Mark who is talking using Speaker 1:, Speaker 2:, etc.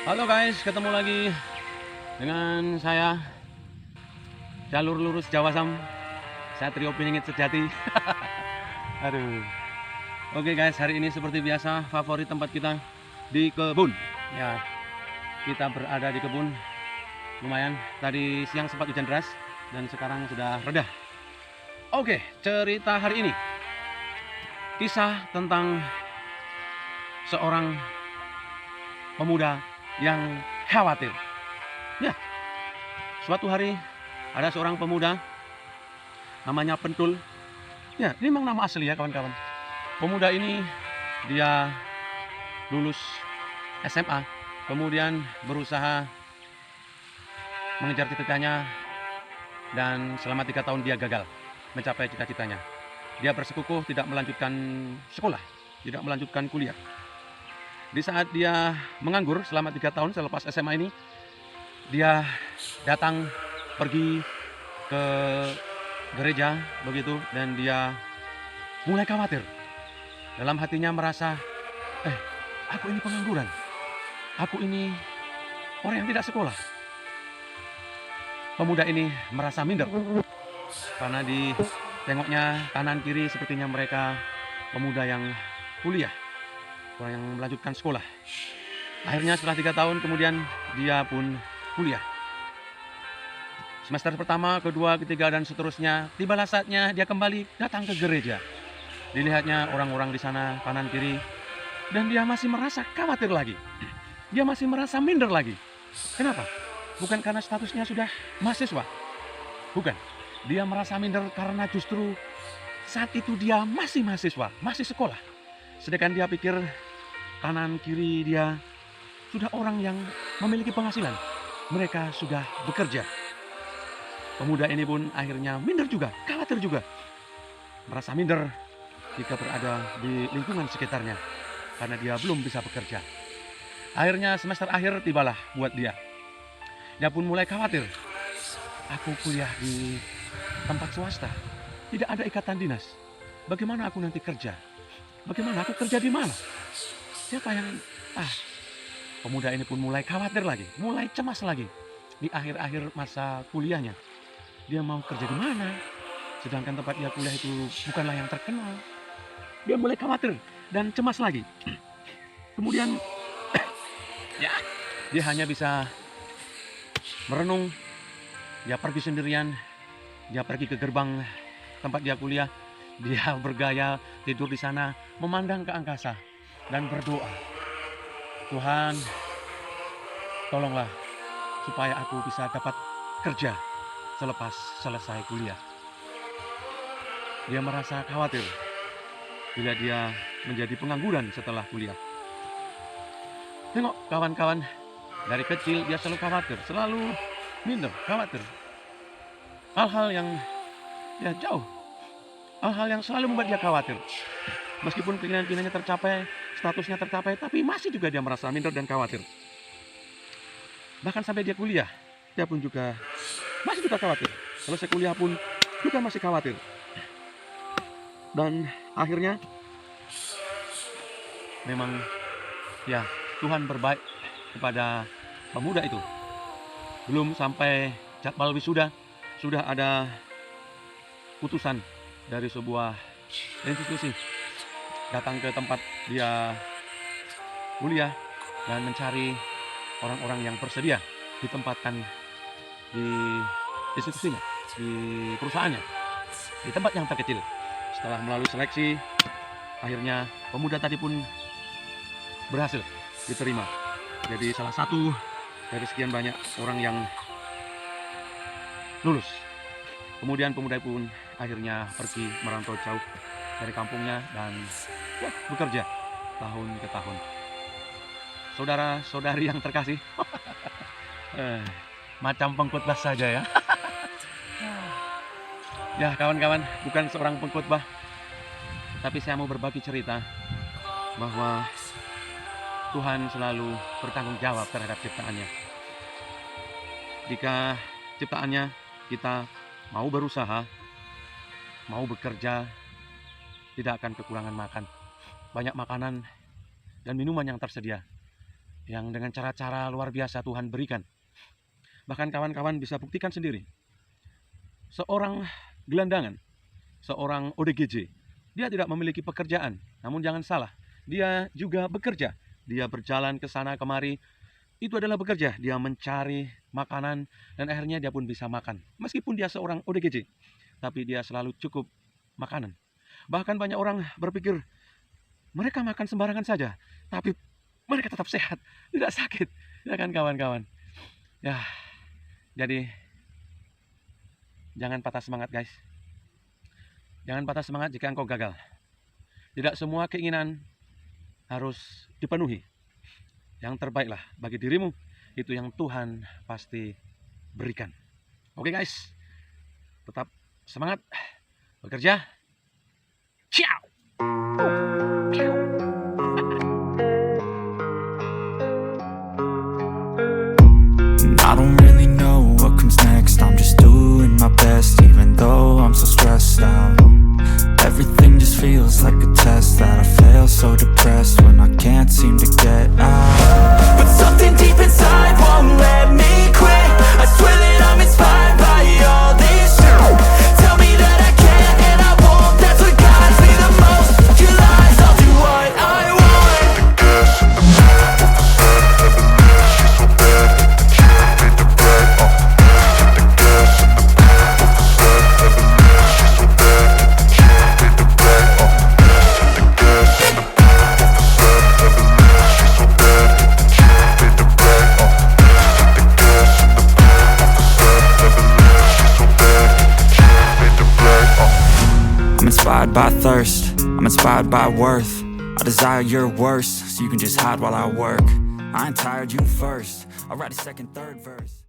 Speaker 1: Halo guys, ketemu lagi dengan saya jalur lurus Jawa Sam, Satrio Piningit sejati. Aduh. Oke guys, hari ini seperti biasa favorit tempat kita di kebun. Ya, kita berada di kebun. Lumayan, tadi siang sempat hujan deras dan sekarang sudah reda. Oke, cerita hari ini kisah tentang seorang pemuda yang khawatir. Ya, suatu hari ada seorang pemuda namanya Pentul. Ya, ini memang nama asli ya kawan-kawan. Pemuda ini dia lulus SMA, kemudian berusaha mengejar cita-citanya dan selama 3 tahun dia gagal mencapai cita-citanya. Dia bersikukuh tidak melanjutkan sekolah, tidak melanjutkan kuliah. Di saat dia menganggur selama 3 tahun selepas SMA ini, dia datang pergi ke gereja begitu dan dia mulai khawatir. Dalam hatinya merasa, aku ini pengangguran, aku ini orang yang tidak sekolah. Pemuda ini merasa minder karena ditengoknya kanan kiri sepertinya mereka pemuda yang kuliah, orang yang melanjutkan sekolah. Akhirnya setelah 3 tahun kemudian dia pun kuliah. Semester pertama, kedua, ketiga dan seterusnya, tibalah saatnya dia kembali datang ke gereja. Dilihatnya orang-orang di sana kanan kiri dan dia masih merasa khawatir lagi. Dia masih merasa minder lagi. Kenapa? Bukan karena statusnya sudah mahasiswa. Bukan. Dia merasa minder karena justru saat itu dia masih mahasiswa, masih sekolah. Sedangkan dia pikir kanan kiri dia sudah orang yang memiliki penghasilan. Mereka sudah bekerja. Pemuda ini pun akhirnya minder juga, khawatir juga. Merasa minder jika berada di lingkungan sekitarnya karena dia belum bisa bekerja. Akhirnya semester akhir tibalah buat dia. Dia pun mulai khawatir. Aku kuliah di tempat swasta, tidak ada ikatan dinas. Bagaimana aku nanti kerja? Bagaimana aku kerja di mana? Siapa yang pemuda ini pun mulai khawatir lagi, mulai cemas lagi. Di akhir-akhir masa kuliahnya, dia mau kerja di mana? Sedangkan tempat dia kuliah itu bukanlah yang terkenal. Dia mulai khawatir dan cemas lagi. Kemudian ya, dia hanya bisa merenung. Dia pergi sendirian. Dia pergi ke gerbang tempat dia kuliah. Dia bergaya tidur di sana, memandang ke angkasa dan berdoa. Tuhan, tolonglah supaya aku bisa dapat kerja selepas selesai kuliah. Dia merasa khawatir bila dia menjadi pengangguran setelah kuliah. Tengok kawan-kawan, dari kecil dia selalu khawatir, selalu minder, khawatir. Hal-hal yang jauh. Hal-hal yang selalu membuat dia khawatir. Meskipun keinginan-keinginannya tercapai, statusnya tercapai, tapi masih juga dia merasa minder dan khawatir. Bahkan sampai dia kuliah, dia pun juga masih juga khawatir. Selesai kuliah pun juga masih khawatir. Dan akhirnya memang ya Tuhan berbaik kepada pemuda itu. Belum sampai jadwal wisuda, sudah ada putusan dari sebuah institusi datang ke tempat dia kuliah dan mencari orang-orang yang bersedia ditempatkan di institusinya, di perusahaannya, di tempat yang terkecil. Setelah melalui seleksi, akhirnya pemuda tadi pun berhasil diterima. Jadi salah satu dari sekian banyak orang yang lulus. Kemudian pemuda pun akhirnya pergi merantau jauh dari kampungnya dan bekerja tahun ke tahun. Saudara-saudari yang terkasih, macam pengkhotbah saja ya. Ya kawan-kawan, bukan seorang pengkhotbah, tapi saya mau berbagi cerita bahwa Tuhan selalu bertanggung jawab terhadap ciptaannya. Jika ciptaannya kita mau berusaha, mau bekerja, tidak akan kekurangan makan. Banyak makanan dan minuman yang tersedia, yang dengan cara-cara luar biasa Tuhan berikan. Bahkan kawan-kawan bisa buktikan sendiri. Seorang gelandangan, seorang ODGJ, dia tidak memiliki pekerjaan. Namun jangan salah, dia juga bekerja. Dia berjalan ke sana kemari, itu adalah bekerja. Dia mencari makanan dan akhirnya dia pun bisa makan. Meskipun dia seorang ODGJ, tapi dia selalu cukup makanan. Bahkan banyak orang berpikir mereka makan sembarangan saja, tapi mereka tetap sehat, tidak sakit. Ya kan kawan-kawan? Ya, jadi jangan patah semangat guys. Jangan patah semangat jika engkau gagal. Tidak semua keinginan harus dipenuhi. Yang terbaiklah bagi dirimu, itu yang Tuhan pasti berikan. Oke guys, tetap semangat bekerja. Ciao.
Speaker 2: I don't really know what comes next. I'm just doing my best, even though I'm so stressed out. Everything just feels like a test that I fail, so depressed when I can't seem to get out. But something deep inside won't let me quit. I swear that I'm inspired by all this shit. Tell me that I can and I won't. That's what guides me the most. Your lies, I'll do what I want. Inspired by thirst, I'm inspired by worth. I desire your worst, so you can just hide while I work. I ain't tired, you first. I'll write a second, third verse.